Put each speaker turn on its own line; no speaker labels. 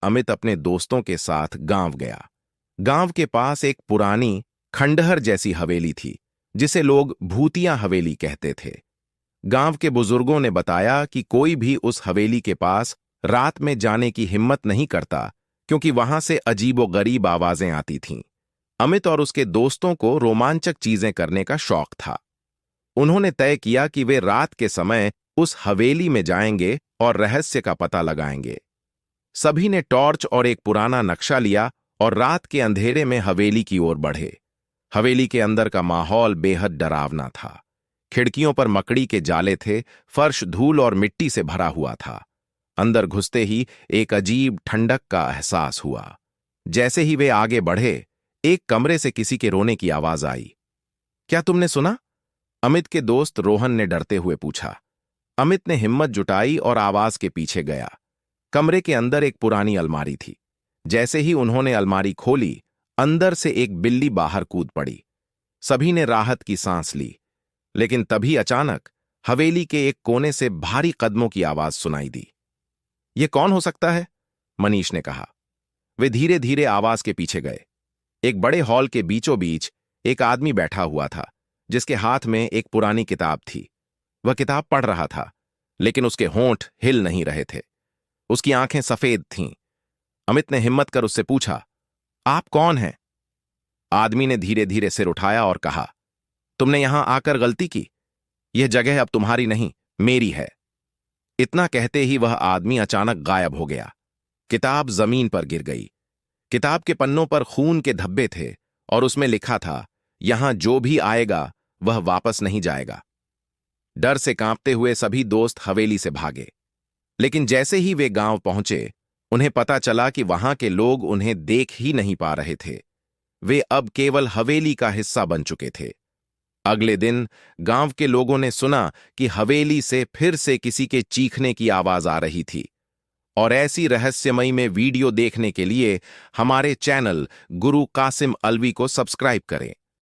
अमित अपने दोस्तों के साथ गांव गया। गांव के पास एक पुरानी खंडहर जैसी हवेली थी, जिसे लोग भूतिया हवेली कहते थे। गांव के बुजुर्गों ने बताया कि कोई भी उस हवेली के पास रात में जाने की हिम्मत नहीं करता, क्योंकि वहां से अजीबोगरीब आवाजें आती थीं। अमित और उसके दोस्तों को रोमांचक चीजें करने का शौक था। उन्होंने तय किया कि वे रात के समय उस हवेली में जाएंगे और रहस्य का पता लगाएंगे। सभी ने टॉर्च और एक पुराना नक्शा लिया और रात के अंधेरे में हवेली की ओर बढ़े। हवेली के अंदर का माहौल बेहद डरावना था। खिड़कियों पर मकड़ी के जाले थे, फर्श धूल और मिट्टी से भरा हुआ था। अंदर घुसते ही एक अजीब ठंडक का एहसास हुआ। जैसे ही वे आगे बढ़े, एक कमरे से किसी के रोने की आवाज आई। क्या तुमने सुना? अमित के दोस्त रोहन ने डरते हुए पूछा। अमित ने हिम्मत जुटाई और आवाज के पीछे गया। कमरे के अंदर एक पुरानी अलमारी थी। जैसे ही उन्होंने अलमारी खोली, अंदर से एक बिल्ली बाहर कूद पड़ी। सभी ने राहत की सांस ली, लेकिन तभी अचानक हवेली के एक कोने से भारी कदमों की आवाज सुनाई दी। यह कौन हो सकता है? मनीष ने कहा। वे धीरे धीरे आवाज के पीछे गए। एक बड़े हॉल के बीचों बीच एक आदमी बैठा हुआ था, जिसके हाथ में एक पुरानी किताब थी। वह किताब पढ़ रहा था, लेकिन उसके होंठ हिल नहीं रहे थे। उसकी आंखें सफेद थीं। अमित ने हिम्मत कर उससे पूछा, आप कौन हैं? आदमी ने धीरे धीरे सिर उठाया और कहा, तुमने यहां आकर गलती की। यह जगह अब तुम्हारी नहीं, मेरी है। इतना कहते ही वह आदमी अचानक गायब हो गया। किताब जमीन पर गिर गई। किताब के पन्नों पर खून के धब्बे थे और उसमें लिखा था, यहां जो भी आएगा वह वापस नहीं जाएगा। डर से कांपते हुए सभी दोस्त हवेली से भागे। लेकिन जैसे ही वे गांव पहुंचे, उन्हें पता चला कि वहां के लोग उन्हें देख ही नहीं पा रहे थे। वे अब केवल हवेली का हिस्सा बन चुके थे। अगले दिन गांव के लोगों ने सुना कि हवेली से फिर से किसी के चीखने की आवाज आ रही थी। और ऐसी रहस्यमयी में वीडियो देखने के लिए हमारे चैनल गुरु कासिम अलवी को सब्सक्राइब करें।